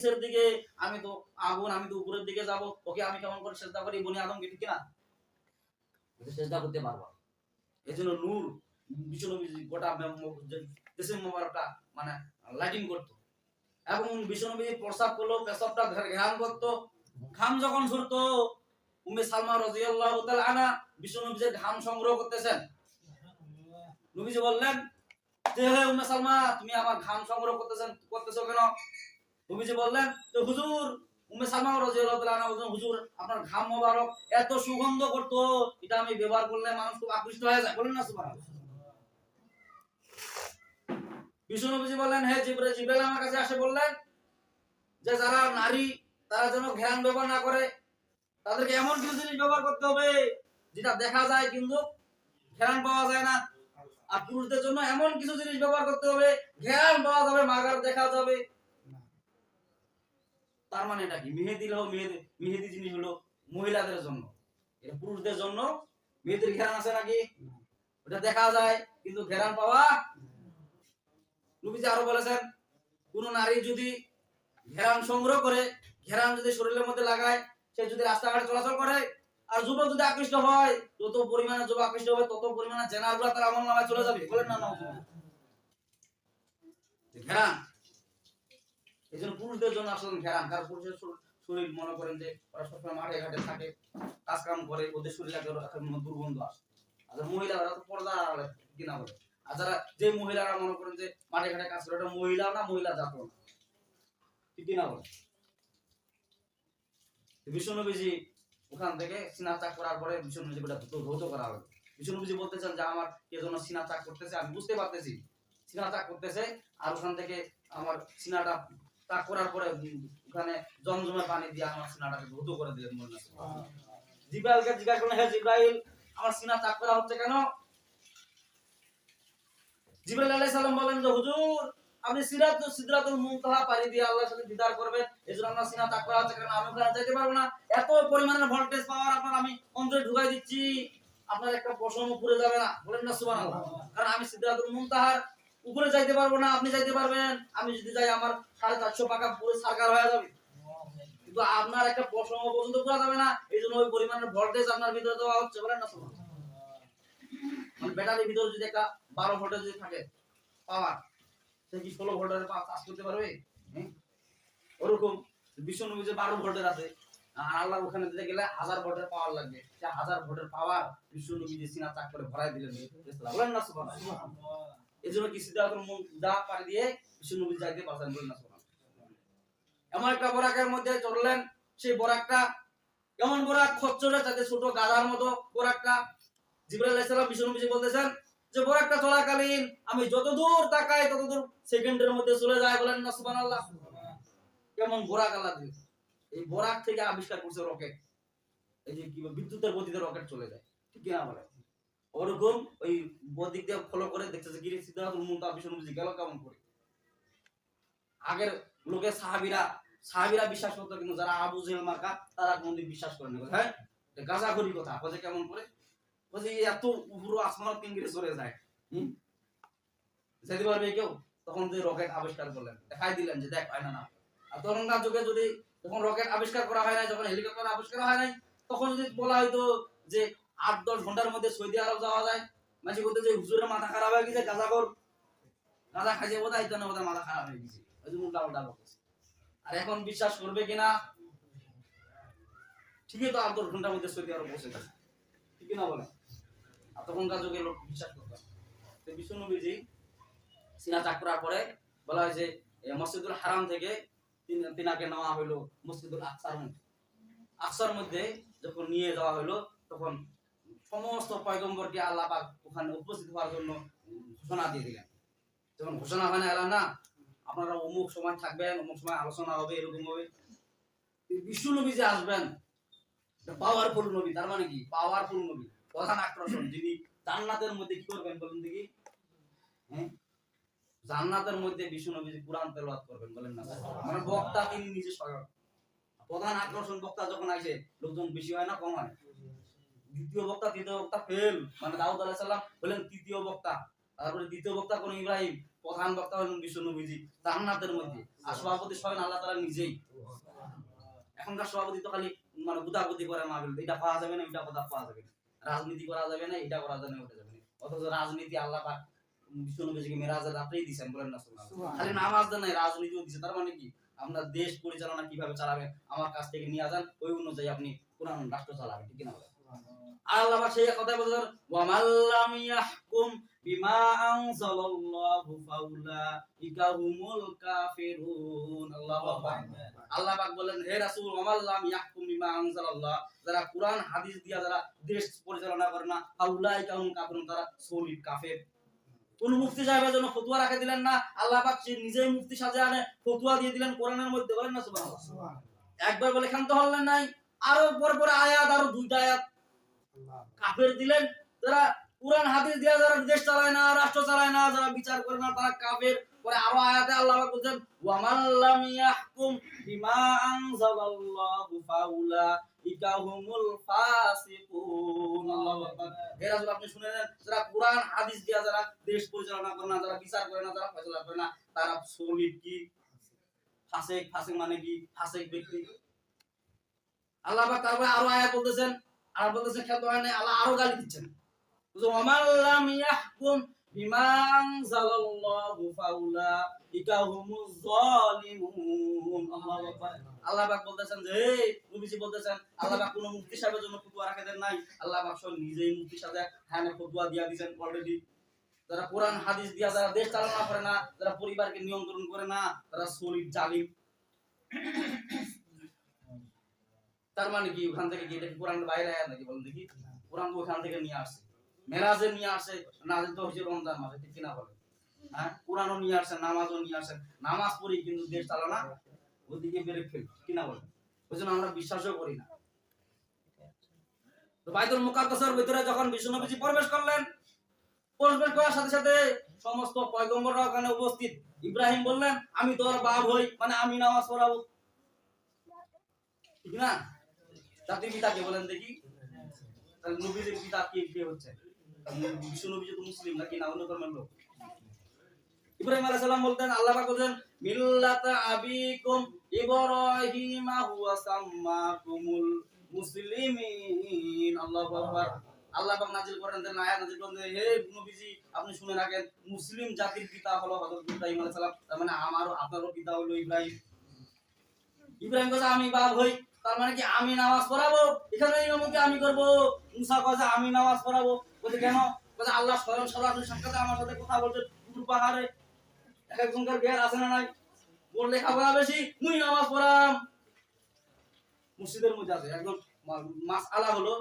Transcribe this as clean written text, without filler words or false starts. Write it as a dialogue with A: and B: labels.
A: নিচের দিকে, আমি তো আগুন, আমি তো উপরের দিকে যাব, ওকে আমি কেমন করে সেজদা করি বনি আদমকে, ঠিক না? সেজদা করতে পারবো। এজন্য নূর বিশ্বনবী গোটা দেশের মোবারকটা মানে লাইটিং করতো। এবং বিশ্বনবী প্রসাব করলো, পেশাবটা ঘ্রাণ করতো। ঘাম যখন ঝরতো, উম্মে সালমা রাদিয়াল্লাহু তাআলা আনহা বিশ্বনবী যে ঘাম সংগ্রহ করতেছেন, নবীজি বললেন যে হে উম্মে সালমা, তুমি আমার ঘাম সংগ্রহ করতেছো কেন? নবীজি বললেন যে হুজুর, উম্মে সালমা রাদিয়াল্লাহু তাআলা আনহা বললেন, হুজুর আপনার ঘাম মোবারক এত সুগন্ধ করতো, এটা আমি ব্যবহার করলে মানুষ খুব আকৃষ্ট হয়ে যায়। বলেন না সুবহানাল্লাহ। বিশ্বনবীজি বললেন, হে জিবরাইল আমার কাছে আসে বললেন যে যারা নারী তারা যেন ঘ্রাণ ব্যবহার না করে, তাদেরকে এমন কিছু জিনিস ব্যবহার করতে হবে যেটা দেখা যায় কিন্তু ঘ্রাণ পাওয়া যায় না। আর পুরুষদের জন্য এমন কিছু জিনিস ব্যবহার করতে হবে ঘ্রাণ পাওয়া যাবে, মাগার দেখা যাবে। তার মানে এটা কি? মেহেদি জিনিস হলো মহিলাদের জন্য, এটা পুরুষদের জন্য মেহেদির ঘ্রাণ আছে নাকি? ওটা দেখা যায় কিন্তু ঘ্রাণ পাওয়া। নবীজি আরো বলেছেন, কোন নারী যদি ঘ্রাণ সংগ্রহ করে, ঘ্রাণ যদি শরীরের মধ্যে লাগায়, সে যদি রাস্তাঘাটে চলাচল করে, আর যুবক যদি আকৃষ্ট হয়, যত পরিমাণে যুবক আকৃষ্ট হবে তত পরিমাণে জেনারগুলো তার আমলনামায় চলে যাবে। বলেন না? ঘ্রাণ এইজন্য পুরুষদের জন্য আসলে ঘ্রাণ, কারণ পুরুষের শরীর মনে করেন যে ওরা সবসময় মাঠে ঘাটে থাকে, কাজ কাম করে, ওদের শরীরে দুর্গন্ধ আসে। আর মহিলারা তো পর্দা কিনা বলে। আর যারা যে মহিলারা মনে করেন যে মাঠে ঘাটে কাজ করে, ওটা মহিলা না, মহিলা জাত না, ঠিক কিনা বলে। বিশ্বনবীজি ওখান থেকে সিনা চাক করার পরে বিশ্বনবীজি ওটা ধৌত করা হবে। বিশ্বনবীজি বলতেছেন যে আমার কে যেন সিনা চাক করতেছে, আমি বুঝতে পারতেছি সিনা চাক করতেছে, আর ওখান থেকে আমার সিনাটা চাক করার পরে ওখানে জমজমের পানি দিয়ে আমার সিনাটাকে ধৌত করে দিলেন। জিব্রাইলকে জিজ্ঞাসা করলেন, হে জিব্রাইল, আমার সিনা চাক করা হচ্ছে কেন? জিবরাইল আলাইহিস সালাম বলেন যে হুজুর, আপনি সিদরাতুল মুনতাহা পাড়ি দিয়ে আল্লাহর সাথে দিদার করবেন, এজন্য আমার সিনা চাক করা হচ্ছে, কারণ আমি ওখানে যেতে পারবো না। এত পরিমাণের ভোল্টেজ পাওয়ার আপনার আমি অন্তরে ঢুকাই দিচ্ছি, আপনার একটা পশম উপরে যাবে না। বলেন না সুবহানাল্লাহ। কারণ আমি সিদরাতুল মুনতাহার উপরে যাইতে পারবো না, আপনি যাইতে পারবেন। আমি যদি যাই আমার 450 পাকা পুরো সারকার হয়ে যাবে, কিন্তু আপনার একটা পশম পর্যন্ত পুরা যাবে না। এইজন্য ওই পরিমাণের ভোল্টেজ আপনার ভিতরে দেওয়া হচ্ছে। বলেন না সুবহানাল্লাহ। মানে ব্যাটারির ভিতরে যদি একটা 12 ভোল্টেজ যদি থাকে পাওয়ার, সে কি 16 ভোল্টের চার্জ করতে পারবে? ওরকম বিশ্বনবী যে 12 ভোল্টের আছে, আর আল্লাহ ওখানে দিতে গেলে 1000 ভোল্টের পাওয়ার লাগবে। সে 1000 ভোল্টের পাওয়ার বিশ্বনবী যে সিনা চাক করে ভরাই দিলেন। বলেন না সুবহানাল্লাহ। এজন্য কি সিদরাতুল মুনতাহা পাড়ি দিয়ে বিশ্বনবী যাইতে পারছেন। বলেন না সুবহানাল্লাহ। এমন একটা বরাকের মধ্যে চললেন, সেই বরাকটা এমন বরাক, খচ্চরে যাতে ছোট গাধার মতো বরাকটা। জিবরাইল আলাইহিস সালাম বিশ্বনবীজি বলতেছেন যে বরাকটা চলাকালীন আমি যত দূর তাকাই তত দূর সেকেন্ডের মধ্যে চলে যায়। বলেন না সুবহানাল্লাহ। কেমন বরাক আল্লাহ দিয়েছে। এই বরাক থেকে আবিষ্কার করছে রকেট। এই যে কি বিদ্যুতের গতিতে রকেট চলে যায়, ঠিক কি না বলে? ওরকম ওই বদিক দিয়ে ফলো করে দেখতেছে গিরি সিদরাতুল মুনতাহা বিশ্বনবীজি গেল কেমন করে। আগের লোকে সাহাবীরা বিশ্বাস করতো, কিন্তু যারা আবু জেহেল মার্কা তারা কোনদিন বিশ্বাস করে না। হ্যাঁ, গাঁজাখড়ি কথা বলে কেমন করে, বলে এত পুরো আসমান কিংগিরে চলে যায়, যেতে পারবে কেউ? তখন যে রকেট আবিষ্কার করলেন, দেখাই দিলেন যে দেখ হয় না। আর তখনকার যুগে যদি তখন রকেট আবিষ্কার করা হয় নাই, যখন হেলিকপ্টার আবিষ্কার হয় নাই, তখন যদি বলা হয়তো যে 8-10 ঘন্টার মধ্যে সৌদি আরব যাওয়া যায়, মাঝে বলতে যে হুজুরের মাথা খারাপ হয়ে গেছে, গাঁজা খাইছে বোধহয়, এই জন্য বোধহয় মাথা খারাপ হয়ে গেছে, ওই জন্য উল্টা বলতেছে। আর এখন বিশ্বাস করবে কিনা? ঠিকই তো 8-10 ঘন্টার মধ্যে সৌদি আরব পৌঁছে গেছে, ঠিক কিনা বলে? আর তখনকার যুগে লোক বিশ্বাস করতো। তো বিশ্বনবীজি সিনা চাক করার পরে বলা হয় যে মসজিদুল হারাম থেকে তিনাকে নেওয়া হলো মসজিদুল আকসার মধ্যে যখন নিয়ে যাওয়া হলো, তখন সমস্ত পয়গম্বরকে আল্লাহ পাক ওখানে উপস্থিত হওয়ার জন্য ঘোষণা দিয়ে দিলেন। যখন ঘোষণা হয় না, এলা না আপনারা অমুক সময় থাকবেন, অমুক সময় আলোচনা হবে, এরকম হবে। বিশ্বনবী যে আসবেন, পাওয়ারফুল নবী, তার মানে কি পাওয়ারফুল নবী, প্রধান আকর্ষণ, যিনি জান্নাতের মধ্যে কি করবেন বলেন দেখি? জান্নাতের মধ্যে বিশ্বনবী কুরআন তেলাওয়াত করবেন। বলেন না? মানে বক্তা তিনি নিজে স্বয়ং। প্রধান আকর্ষণ বক্তা যখন আসে, লোকজন বেশি হয় না কম হয়? দ্বিতীয় বক্তা তৃতীয় বক্তা ফেল, মানে দাউদ আলাইহিস সালাম হলেন তৃতীয় বক্তা, তারপরে দ্বিতীয় বক্তা কোন ইব্রাহিম, প্রধান বক্তা হলেন বিশ্ব নবীজি জান্নাতের মধ্যে, আর সভাপতি স্বয়ং আল্লাহ তাআলা নিজেই। এখনকার সভাপতি তো খালি মানে গুদাগুদি করে মাহফিল, এটা পাওয়া যাবে না, এটা কথা পাওয়া যাবে না, রাজনীতি করা যাবে না, এটা করা যাবে না, ওটা যাবে না। অথচ রাজনীতি আল্লাহ পাক বিশ্ব নবীজিকে মেরাজের রাতেই দিয়েছেন, বলেন না সুবহানাল্লাহ। খালি নামাজ দেন নাই, রাজনীতিও দিয়েছে। তার মানে কি, আপনার দেশ পরিচালনা কিভাবে চালাবেন আমার কাছ থেকে নিয়ে যান, ওই অনুযায়ী আপনি কোরআন রাষ্ট্র চালাবেন, ঠিক না? আল্লাহ পাক সেই কথা বলেছেন, ওয়া মাল্লাম ইয়াহকুম বিমা আনজালাল্লাহু ফাউলাইকা হুমুল কাফিরুন। আল্লাহু আকবার। আল্লাহ পাক বলেন, হে রাসূল, ওয়া মাল্লাম ইয়াহকুম বিমা আনজালাল্লাহ, যারা কোরআন হাদিস দিয়া যারা দেশ পরিচালনা করে না, ফাউলাইকা হুমুল কাফিরুন, তারা সলিড কাফের। কোন মুফতি সাহেবের জন্য ফতোয়া রাখে দিলেন না, আল্লাহ পাক নিজেই মুফতি সাজে আনে ফতোয়া দিয়ে দিলেন কোরআনের মধ্যে, বলেন না সুবহানাল্লাহ। একবার বলে ক্ষান্ত হলেন নাই, আরো পরে আয়াত, আরো দুইটা আয়াত কাফের দিলেন। যারা কোরআন হাদিস দিয়া যারা দেশ চালায় না, রাষ্ট্র চালায় না, যারা বিচার করে না, তারা কাফের। পরে আরো আয়াতে আল্লাহ পাক বলেন, ওয়া মাল্লাম ইয়াহকুম বিমা আনজালাল্লাহু ফাউলাইকা হুমুল ফাসিকুন। আল্লাহু আকবার। হে রাসূল, আপনি শুনে নেন, যারা কোরআন হাদিস দিয়া যারা দেশ পরিচালনা করে না, যারা বিচার করে না, যারা ফয়সালা করে না, তারা সলিড কি ফাসিক। ফাসিক মানে কি? ফাসিক ব্যক্তি। আল্লাহ পাক তারপরে আরো আয়াত বলতেছেন, আর বলতেছেন খেয়াল করেন, আল্লাহ আরো গালি দিচ্ছেন, ওয়া মাল্লাম ইয়াহকুম বিমা আনজালাল্লাহু ফাউলাইকা হুমুজ জালিমুন। আল্লাহু আকবার। আল্লাহ পাক বলতেছেন যে, নবীজি বলতেছেন, আল্লাহ পাক কোন মুফতি সাহেবের জন্য ফতোয়া রাখে দেন নাই, আল্লাহ পাক সব নিজেই মুফতি সাহেব হ্যাঁ ফতোয়া দিয়া দিবেন অলরেডি। যারা কোরআন হাদিস দিয়া যারা দেশ চালনা করে না, যারা পরিবারকে নিয়ন্ত্রণ করে না, তারা সলিড জালিম। তার মানে কি, ওখান থেকে কি এটা কোরআনের বাইরে আয়াত নাকি? বলেন দেখি। কোরআন তো ওখান থেকে নিয়ে আসছে, মেরাজে নিয়ে আসে, নাজিল তো হচ্ছে রমজান মাসে, ঠিক কিনা বলেন? হ্যাঁ, কোরআনও নিয়ে আসেন, নামাজও নিয়ে আসেন, নামাজ পড়ি কিন্তু দেশ চালানা ওদিকে বেরে ফেল, কিনা বলেন? ওই জন্য আমরা বিশ্বাসও করি না। তো বাইতুল মুকাদ্দাসের ভিতরে যখন বিশ্বনবীজি প্রবেশ করলেন, প্রবেশ করার সাথে সাথে সমস্ত পয়গম্বররা ওখানে উপস্থিত। ইব্রাহিম বললেন, আমি তোর বাপ হই, মানে আমি নামাজ পড়াবো, ঠিক না? জাতির পিতা কে বলেন দেখি? তাহলে নবীজির পিতা কে হচ্ছে? বিশ্ব নবীজি তো মুসলিম নাকি, না অন্য ধর্মের লোক? ইব্রাহিম আলাইহিস সালাম বলতেন, আল্লাহ পাক বলেন, মিল্লাতা আবিকুম ইব্রাহিমা হুয়া সাম্মাকুমুল মুসলিমিন। আল্লাহু আকবার। আল্লাহ পাক নাজিল করেন, দেন আয়াত নাজিল করেন, হে নবীজি আপনি শুনে রাখেন, মুসলিম জাতির পিতা হলো হযরত ইব্রাহিম আলাইহিস সালাম। তার মানে আমারও আপনারও পিতা হলো ইব্রাহিম। ইব্রাহিম কাছে আমি বাপ হই, তার মানে কি আমি নামাজ পড়াবো, এখানে ইমামতি আমি করব। মুসা কাছে আমি নামাজ পড়াবো, বলতে কেন? বলতে আল্লাহ স্বয়ং সরাসরি সাক্ষাতে আমার সাথে কথা বলছে পুরো পাহাড়ে। একজনকার জ্ঞান আছে না নাই? ওর লেখাপড়া বেশি, মুই নামাজ পড়াম। মসজিদের মধ্যে আছে একদম মাসআলা হলো